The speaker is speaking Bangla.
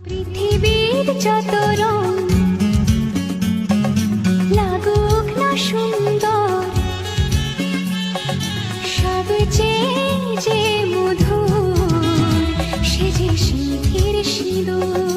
পৃথিবীর যত রং লাগুক না সুন্দর, সবচেয়ে যে মধুর সে যে সিঁথির সিঁদুর।